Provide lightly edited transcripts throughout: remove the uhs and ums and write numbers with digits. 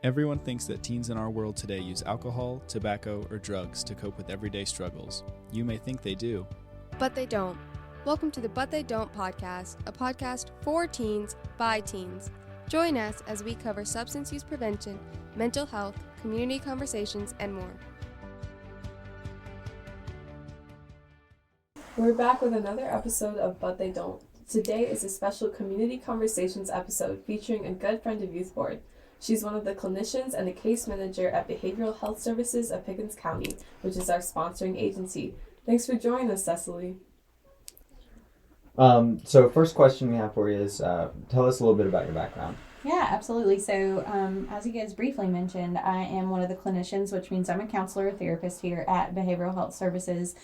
Everyone thinks that teens in our world today use alcohol, tobacco, or drugs to cope with everyday struggles. You may think they do, but they don't. Welcome to the But They Don't podcast, a podcast for teens by teens. Join us as we cover substance use prevention, mental health, community conversations, and more. We're back with another episode of But They Don't. Today is a special community conversations episode featuring a good friend of Youth Board. She's one of the clinicians and a case manager at Behavioral Health Services of Pickens County, which is our sponsoring agency. Thanks for joining us, Cecilee. So first question we have for you is, tell us a little bit about your background. Yeah, absolutely. So as you guys briefly mentioned, I am one of the clinicians, which means I'm a counselor, therapist here at Behavioral Health Services.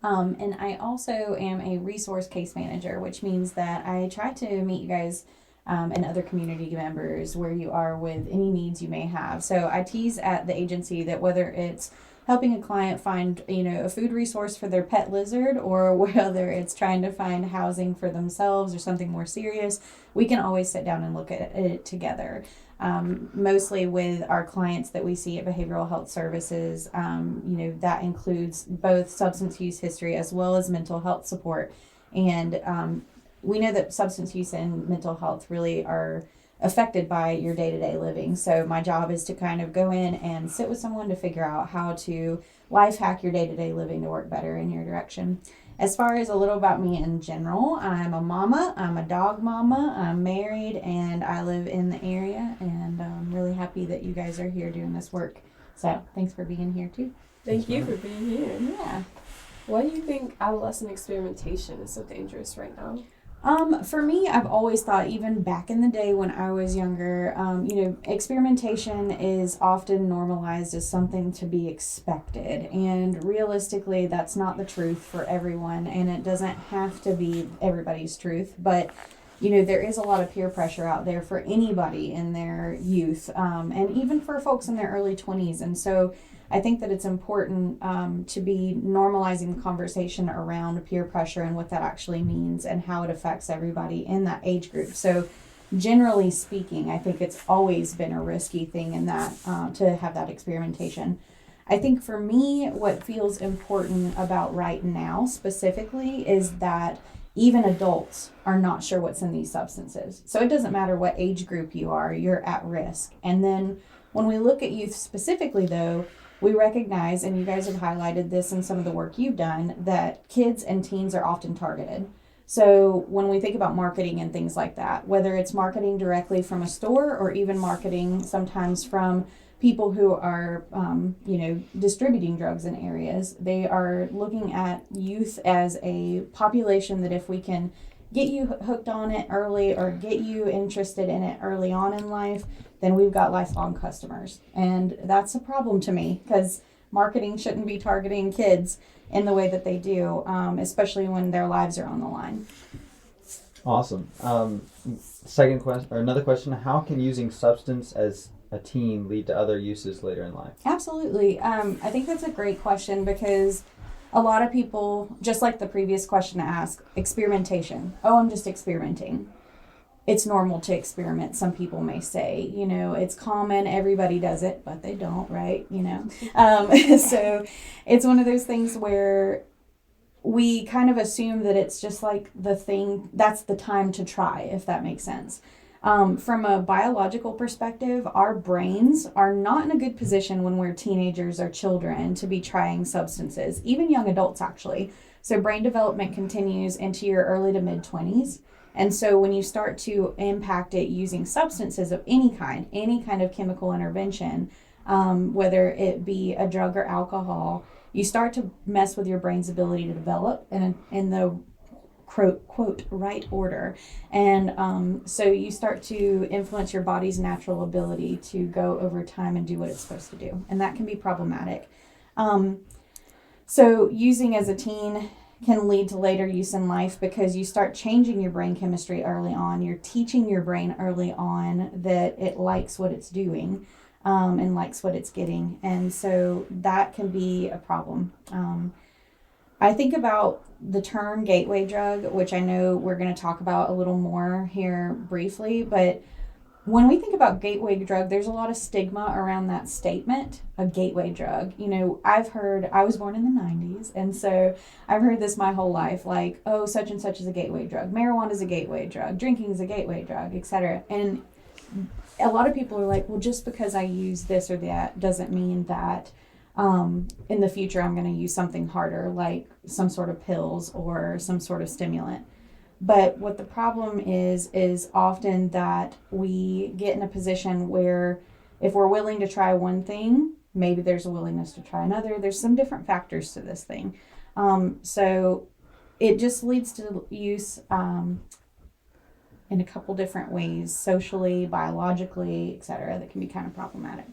And I also am a resource case manager, which means that I try to meet you guys and other community members where you are with any needs you may have. So I tease at the agency that whether it's helping a client find, a food resource for their pet lizard, or whether it's trying to find housing for themselves or something more serious, we can always sit down and look at it together. Mostly with our clients that we see at Behavioral Health Services, that includes both substance use history as well as mental health support. And we know that substance use and mental health really are affected by your day-to-day living. So my job is to kind of go in and sit with someone to figure out how to life hack your day-to-day living to work better in your direction. As far as a little about me in general, I'm a mama, I'm a dog mama, I'm married, and I live in the area, and I'm really happy that you guys are here doing this work. So thanks for being here too. Thank you for being here. Yeah. Why do you think adolescent experimentation is so dangerous right now? For me, I've always thought, even back in the day when I was younger, experimentation is often normalized as something to be expected. And realistically, that's not the truth for everyone, and it doesn't have to be everybody's truth. But, there is a lot of peer pressure out there for anybody in their youth, and even for folks in their early 20s. And so I think that it's important to be normalizing the conversation around peer pressure and what that actually means and how it affects everybody in that age group. So generally speaking, I think it's always been a risky thing in that to have that experimentation. I think for me, what feels important about right now specifically is that even adults are not sure what's in these substances. So it doesn't matter what age group you are, you're at risk. And then when we look at youth specifically though, we recognize, and you guys have highlighted this in some of the work you've done, that kids and teens are often targeted. So when we think about marketing and things like that, whether it's marketing directly from a store or even marketing sometimes from people who are, distributing drugs in areas, they are looking at youth as a population that if we can get you hooked on it early or get you interested in it early on in life, then we've got lifelong customers. And that's a problem to me because marketing shouldn't be targeting kids in the way that they do, especially when their lives are on the line. Awesome. Second question, or another question, how can using substance as a teen lead to other uses later in life? Absolutely. I think that's a great question because a lot of people, just like the previous question to ask, experimentation. Oh, I'm just experimenting. It's normal to experiment, some people may say. It's common, everybody does it, but they don't, right? So it's one of those things where we kind of assume that it's just like the thing, that's the time to try, if that makes sense. From a biological perspective, our brains are not in a good position when we're teenagers or children to be trying substances, even young adults actually. So brain development continues into your early to mid-20s. And so when you start to impact it using substances of any kind of chemical intervention, whether it be a drug or alcohol, you start to mess with your brain's ability to develop in the quote right order. And so you start to influence your body's natural ability to go over time and do what it's supposed to do. And that can be problematic. So using as a teen can lead to later use in life because you start changing your brain chemistry early on. You're teaching your brain early on that it likes what it's doing and likes what it's getting. And so that can be a problem. I think about the term gateway drug, which I know we're going to talk about a little more here briefly, but when we think about gateway drug, there's a lot of stigma around that statement, a gateway drug. You know, I was born in the 90s, and so I've heard this my whole life, like, oh, such and such is a gateway drug. Marijuana is a gateway drug. Drinking is a gateway drug, etc. And a lot of people are like, well, just because I use this or that doesn't mean that in the future I'm going to use something harder, like some sort of pills or some sort of stimulant. But what the problem is often that we get in a position where if we're willing to try one thing, maybe there's a willingness to try another. There's some different factors to this thing. So it just leads to use in a couple different ways, socially, biologically, etc., that can be kind of problematic.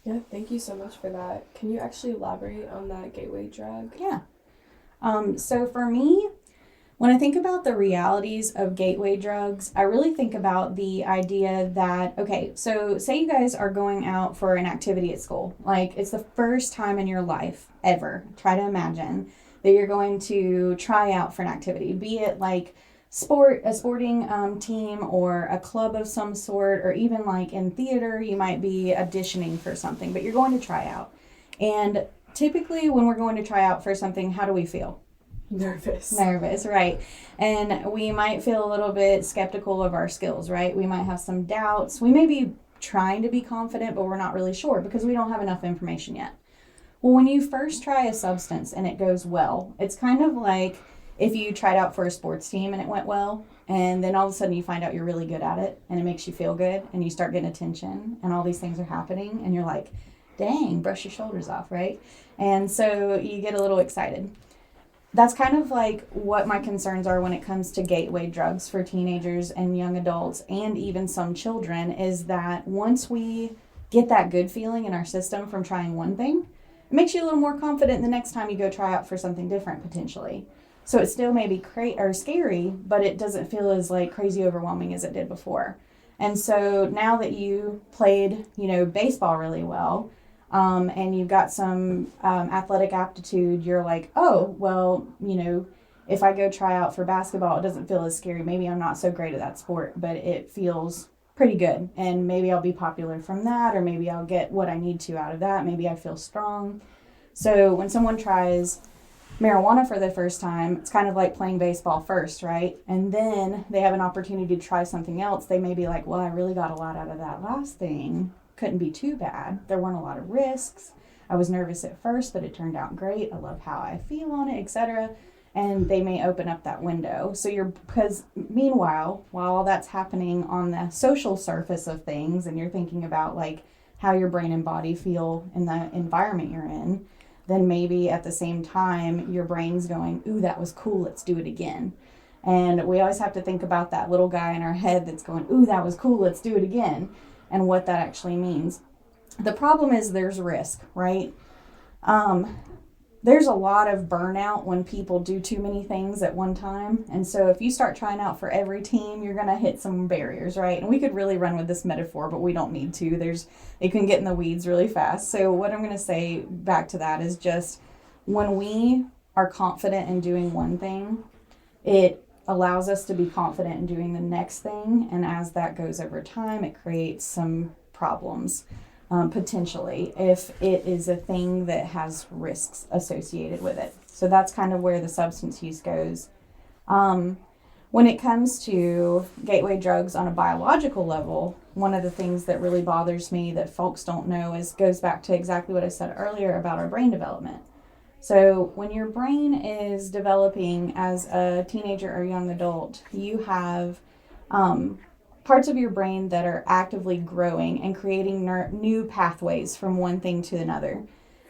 Yeah, thank you so much for that. Can you actually elaborate on that gateway drug? Yeah. So for me, when I think about the realities of gateway drugs, I really think about the idea that, okay, so say you guys are going out for an activity at school. Like, it's the first time in your life ever. Try to imagine that you're going to try out for an activity, be it like a sporting team or a club of some sort, or even like in theater, you might be auditioning for something, but you're going to try out. And typically when we're going to try out for something, how do we feel? Nervous, right. And we might feel a little bit skeptical of our skills, right? We might have some doubts. We may be trying to be confident, but we're not really sure because we don't have enough information yet. Well, when you first try a substance and it goes well, it's kind of like if you tried out for a sports team and it went well, and then all of a sudden you find out you're really good at it and it makes you feel good and you start getting attention and all these things are happening and you're like, dang, brush your shoulders off, right? And so you get a little excited. That's kind of like what my concerns are when it comes to gateway drugs for teenagers and young adults and even some children, is that once we get that good feeling in our system from trying one thing, it makes you a little more confident the next time you go try out for something different potentially. So it still may be scary, but it doesn't feel as like crazy overwhelming as it did before. And so now that you played, baseball really well, and you've got some athletic aptitude, you're like, oh, well, if I go try out for basketball, it doesn't feel as scary. Maybe I'm not so great at that sport, but it feels pretty good. And maybe I'll be popular from that, or maybe I'll get what I need to out of that. Maybe I feel strong. So when someone tries marijuana for the first time, it's kind of like playing baseball first, right? And then they have an opportunity to try something else. They may be like, well, I really got a lot out of that last thing. Couldn't be too bad. There weren't a lot of risks. I was nervous at first, but it turned out great. I love how I feel on it, etc. And they may open up that window. Because meanwhile, while all that's happening on the social surface of things, and you're thinking about like how your brain and body feel in the environment you're in, then maybe at the same time, your brain's going, ooh, that was cool, let's do it again. And we always have to think about that little guy in our head that's going, ooh, that was cool, let's do it again, and what that actually means. The problem is there's risk, right? There's a lot of burnout when people do too many things at one time. And so if you start trying out for every team, you're going to hit some barriers, right? And we could really run with this metaphor, but we don't need to. It can get in the weeds really fast. So what I'm going to say back to that is just when we are confident in doing one thing, it allows us to be confident in doing the next thing. And as that goes over time, it creates some problems. Potentially, if it is a thing that has risks associated with it. So that's kind of where the substance use goes. When it comes to gateway drugs on a biological level, one of the things that really bothers me that folks don't know goes back to exactly what I said earlier about our brain development. So when your brain is developing as a teenager or young adult, you have parts of your brain that are actively growing and creating new pathways from one thing to another.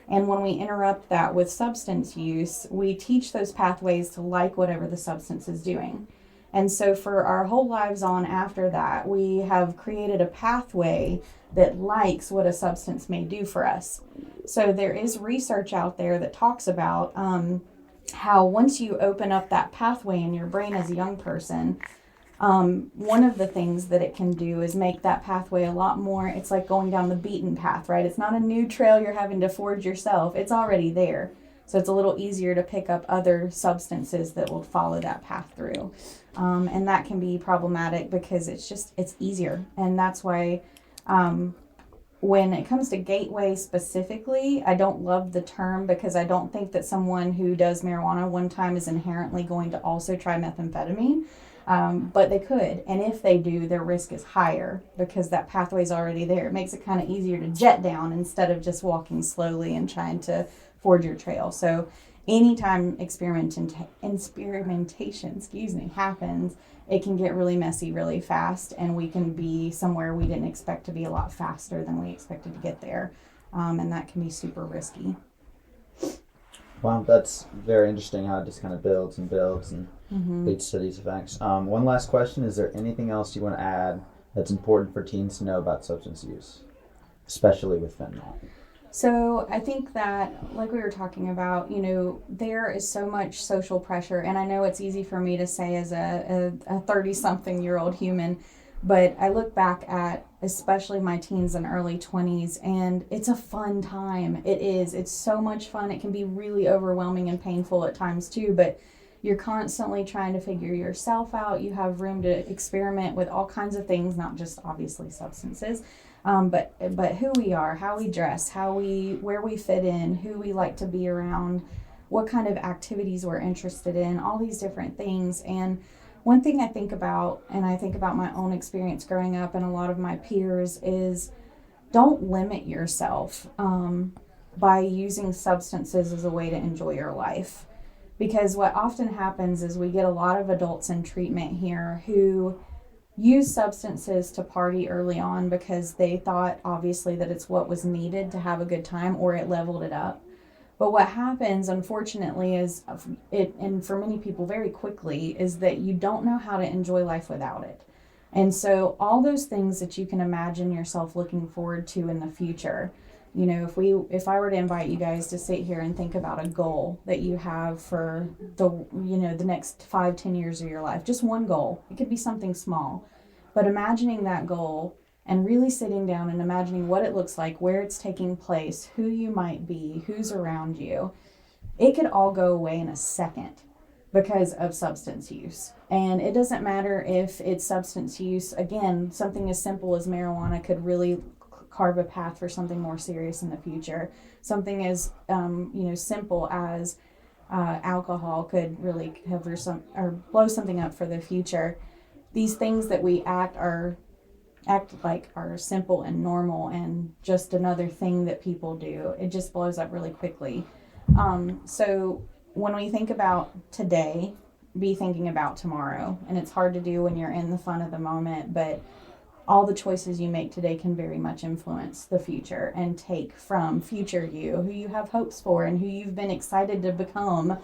And when we interrupt that with substance use, we teach those pathways to like whatever the substance is doing. And so for our whole lives on after that, we have created a pathway that likes what a substance may do for us. So there is research out there that talks about how once you open up that pathway in your brain as a young person, one of the things that it can do is make that pathway a lot more, it's like going down the beaten path, right? It's not a new trail you're having to forge yourself. It's already there. So it's a little easier to pick up other substances that will follow that path through. And that can be problematic because it's easier. And that's why when it comes to gateway specifically, I don't love the term because I don't think that someone who does marijuana one time is inherently going to also try methamphetamine. But they could. And if they do, their risk is higher because that pathway is already there. It makes it kind of easier to jet down instead of just walking slowly and trying to forge your trail. So anytime experimentation happens, it can get really messy really fast, and we can be somewhere we didn't expect to be a lot faster than we expected to get there. And that can be super risky. Wow, that's very interesting how it just kind of builds and leads to these effects. One last question. Is there anything else you want to add that's important for teens to know about substance use, especially with fentanyl? So I think that, like we were talking about, there is so much social pressure, and I know it's easy for me to say as a 30-something-year-old human, but I look back at especially my teens and early 20s, and it's a fun time. It is. It's so much fun. It can be really overwhelming and painful at times too, but you're constantly trying to figure yourself out. You have room to experiment with all kinds of things, not just obviously substances. But who we are, how we dress, where we fit in, who we like to be around, what kind of activities we're interested in, all these different things. And one thing I think about, and I think about my own experience growing up and a lot of my peers, is don't limit yourself by using substances as a way to enjoy your life. Because what often happens is we get a lot of adults in treatment here who use substances to party early on because they thought obviously that it's what was needed to have a good time, or it leveled it up. But what happens, unfortunately, is and for many people very quickly, is that you don't know how to enjoy life without it. And so all those things that you can imagine yourself looking forward to in the future, if I were to invite you guys to sit here and think about a goal that you have for the next 5-10 years of your life, just one goal. It could be something small, but imagining that goal and really sitting down and imagining what it looks like, where it's taking place, who you might be, who's around you, it could all go away in a second because of substance use. And it doesn't matter if it's substance use. Again, something as simple as marijuana could really carve a path for something more serious in the future. Something as simple as alcohol could really cover or blow something up for the future. These things that we act like are simple and normal and just another thing that people do, it just blows up really quickly. So when we think about today, be thinking about tomorrow. And it's hard to do when you're in the fun of the moment, but all the choices you make today can very much influence the future and take from future you, who you have hopes for and who you've been excited to become.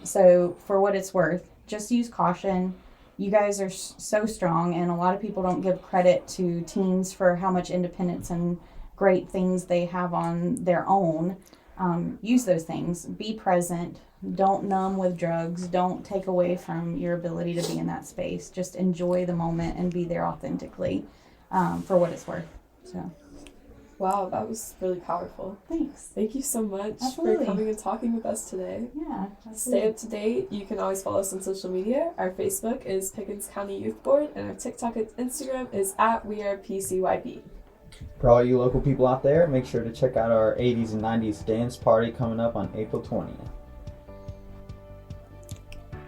So for what it's worth, just use caution. You guys are so strong, and a lot of people don't give credit to teens for how much independence and great things they have on their own. Use those things. Be present. Don't numb with drugs. Don't take away from your ability to be in that space. Just enjoy the moment and be there authentically for what it's worth. So, wow, that was really powerful. Thanks. Thank you so much Absolutely. for coming and talking with us today. Yeah. Stay up to date. You can always follow us on social media. Our Facebook is Pickens County Youth Board, and our TikTok and Instagram is @WeArePCYB. For all you local people out there, make sure to check out our 80s and 90s dance party coming up on April 20th.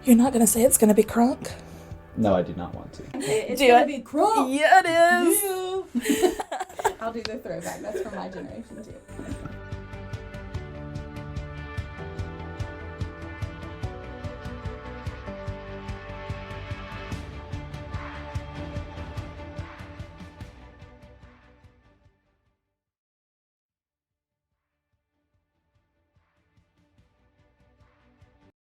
You're not going to say it's going to be crunk? No, I do not want to. It's Do gonna it. be crunk. Yeah, it is. I'll do the throwback. That's from my generation too.